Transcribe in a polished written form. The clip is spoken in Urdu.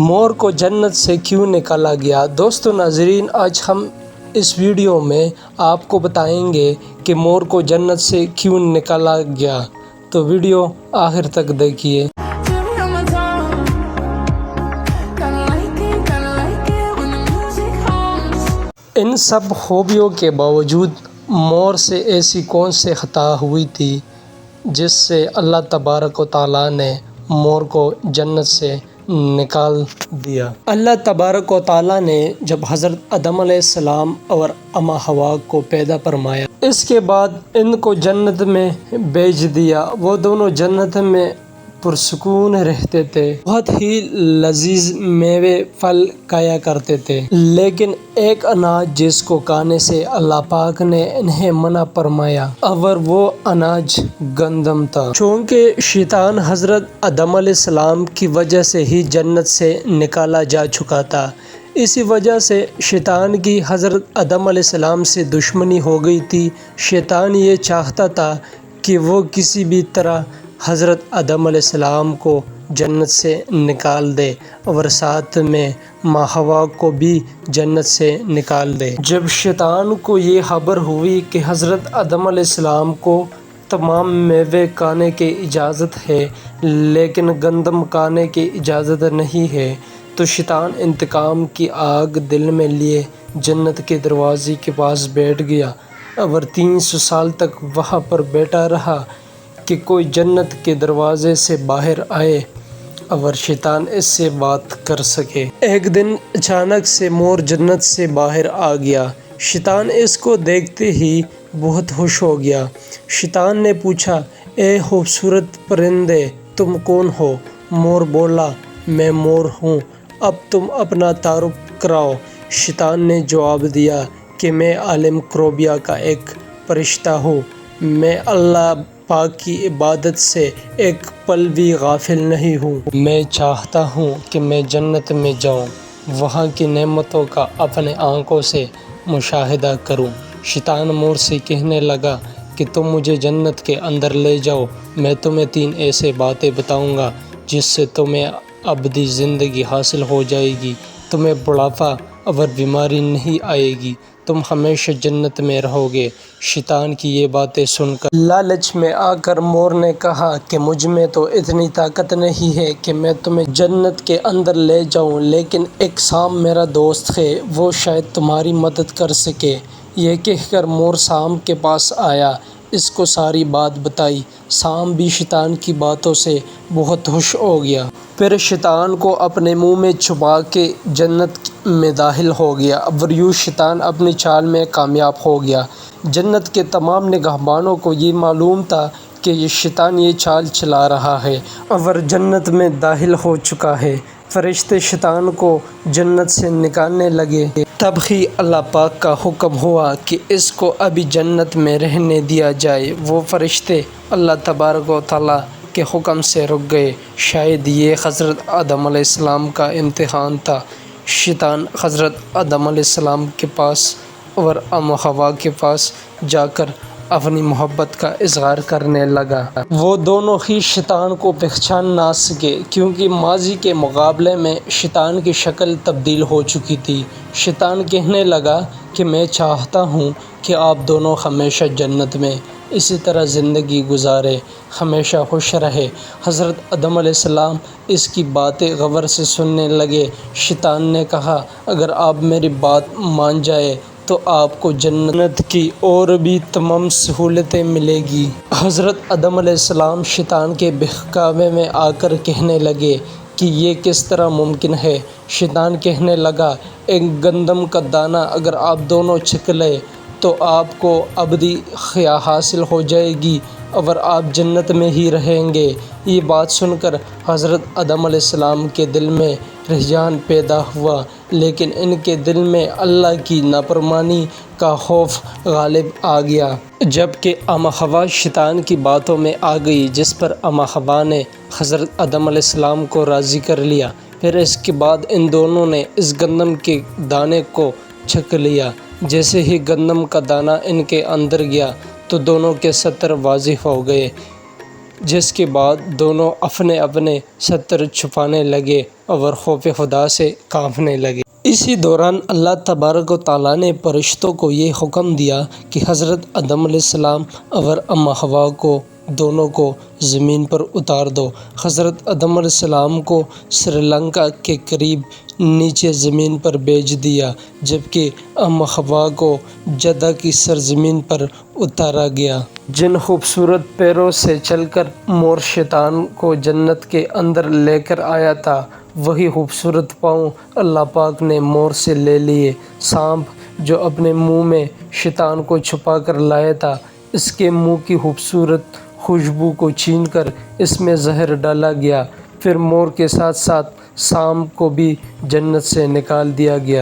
مور کو جنت سے کیوں نکالا گیا؟ دوستو ناظرین، آج ہم اس ویڈیو میں آپ کو بتائیں گے کہ مور کو جنت سے کیوں نکالا گیا، تو ویڈیو آخر تک دیکھیے۔ ان سب خوبیوں کے باوجود مور سے ایسی کون سی خطا ہوئی تھی جس سے اللہ تبارک و تعالیٰ نے مور کو جنت سے نکال دیا؟ اللہ تبارک و تعالیٰ نے جب حضرت آدم علیہ السلام اور اماں حوا کو پیدا فرمایا، اس کے بعد ان کو جنت میں بھیج دیا۔ وہ دونوں جنت میں پرسکون رہتے تھے، بہت ہی لذیذ میوے پھل کھایا کرتے تھے، لیکن ایک اناج جس کو کھانے سے اللہ پاک نے انہیں منع فرمایا اور وہ اناج گندم تھا۔ چونکہ شیطان حضرت آدم علیہ السلام کی وجہ سے ہی جنت سے نکالا جا چکا تھا، اسی وجہ سے شیطان کی حضرت آدم علیہ السلام سے دشمنی ہو گئی تھی۔ شیطان یہ چاہتا تھا کہ وہ کسی بھی طرح حضرت آدم علیہ السلام کو جنت سے نکال دے اور ساتھ میں ماں حوا کو بھی جنت سے نکال دے۔ جب شیطان کو یہ خبر ہوئی کہ حضرت آدم علیہ السلام کو تمام میوے کھانے کی اجازت ہے لیکن گندم کھانے کی اجازت نہیں ہے، تو شیطان انتقام کی آگ دل میں لیے جنت کے دروازے کے پاس بیٹھ گیا اور 300 سال تک وہاں پر بیٹھا رہا کہ کوئی جنت کے دروازے سے باہر آئے اور شیطان اس سے بات کر سکے۔ ایک دن اچانک سے مور جنت سے باہر آ گیا۔ شیطان اس کو دیکھتے ہی بہت خوش ہو گیا۔ شیطان نے پوچھا، اے خوبصورت پرندے، تم کون ہو؟ مور بولا، میں مور ہوں، اب تم اپنا تعارف کراؤ۔ شیطان نے جواب دیا کہ میں عالم کروبیا کا ایک فرشتہ ہوں، میں اللہ پاک کی عبادت سے ایک پل بھی غافل نہیں ہوں۔ میں چاہتا ہوں کہ میں جنت میں جاؤں، وہاں کی نعمتوں کا اپنے آنکھوں سے مشاہدہ کروں۔ شیطان مور سے کہنے لگا کہ تم مجھے جنت کے اندر لے جاؤ، میں تمہیں 3 ایسے باتیں بتاؤں گا جس سے تمہیں ابدی زندگی حاصل ہو جائے گی، تمہیں بڑھاپا اور بیماری نہیں آئے گی، تم ہمیشہ جنت میں رہو گے۔ شیطان کی یہ باتیں سن کر لالچ میں آ کر مور نے کہا کہ مجھ میں تو اتنی طاقت نہیں ہے کہ میں تمہیں جنت کے اندر لے جاؤں، لیکن ایک سام میرا دوست ہے، وہ شاید تمہاری مدد کر سکے۔ یہ کہہ کر مور سام کے پاس آیا، اس کو ساری بات بتائی۔ سام بھی شیطان کی باتوں سے بہت خوش ہو گیا، پھر شیطان کو اپنے منہ میں چھپا کے جنت میں داخل ہو گیا اور یوں شیطان اپنی چال میں کامیاب ہو گیا۔ جنت کے تمام نگہبانوں کو یہ معلوم تھا کہ یہ شیطان یہ چال چلا رہا ہے اور جنت میں داخل ہو چکا ہے۔ فرشتے شیطان کو جنت سے نکالنے لگے، تب ہی اللہ پاک کا حکم ہوا کہ اس کو ابھی جنت میں رہنے دیا جائے۔ وہ فرشتے اللہ تبارک و تعالیٰ کے حکم سے رک گئے۔ شاید یہ حضرت آدم علیہ السلام کا امتحان تھا۔ شیطان حضرت آدم علیہ السلام کے پاس اور اماں حوا کے پاس جا کر اپنی محبت کا اظہار کرنے لگا۔ وہ دونوں ہی شیطان کو پہچان نہ سکے کیونکہ ماضی کے مقابلے میں شیطان کی شکل تبدیل ہو چکی تھی۔ شیطان کہنے لگا کہ میں چاہتا ہوں کہ آپ دونوں ہمیشہ جنت میں اسی طرح زندگی گزاریں، ہمیشہ خوش رہے۔ حضرت آدم علیہ السلام اس کی باتیں غور سے سننے لگے۔ شیطان نے کہا، اگر آپ میری بات مان جائیں تو آپ کو جنت کی اور بھی تمام سہولتیں ملے گی۔ حضرت آدم علیہ السلام شیطان کے بہکاوے میں آ کر کہنے لگے کہ یہ کس طرح ممکن ہے؟ شیطان کہنے لگا، ایک گندم کا دانہ اگر آپ دونوں چکھ لیں تو آپ کو ابدی حیا حاصل ہو جائے گی اور آپ جنت میں ہی رہیں گے۔ یہ بات سن کر حضرت آدم علیہ السلام کے دل میں رجحان پیدا ہوا، لیکن ان کے دل میں اللہ کی نافرمانی کا خوف غالب آ گیا۔ جبکہ اماں حوا شیطان کی باتوں میں آ گئی، جس پر اماں حوا نے حضرت آدم علیہ السلام کو راضی کر لیا۔ پھر اس کے بعد ان دونوں نے اس گندم کے دانے کو چکھ لیا۔ جیسے ہی گندم کا دانہ ان کے اندر گیا تو دونوں کے ستر واضح ہو گئے۔ جس کے بعد دونوں اپنے اپنے ستر چھپانے لگے اور خوف خدا سے کانپنے لگے۔ اسی دوران اللہ تبارک و تعالیٰ نے فرشتوں کو یہ حکم دیا کہ حضرت آدم علیہ السلام اور اماں حوا کو دونوں کو زمین پر اتار دو۔ حضرت آدم علیہ السلام کو سری لنکا کے قریب نیچے زمین پر بھیج دیا، جبکہ اماں حوا کو جدہ کی سرزمین پر اتارا گیا۔ جن خوبصورت پیروں سے چل کر مور شیطان کو جنت کے اندر لے کر آیا تھا، وہی خوبصورت پاؤں اللہ پاک نے مور سے لے لیے۔ سانپ جو اپنے منہ میں شیطان کو چھپا کر لایا تھا، اس کے منہ کی خوبصورت خوشبو کو چھین کر اس میں زہر ڈالا گیا، پھر مور کے ساتھ ساتھ سانپ کو بھی جنت سے نکال دیا گیا۔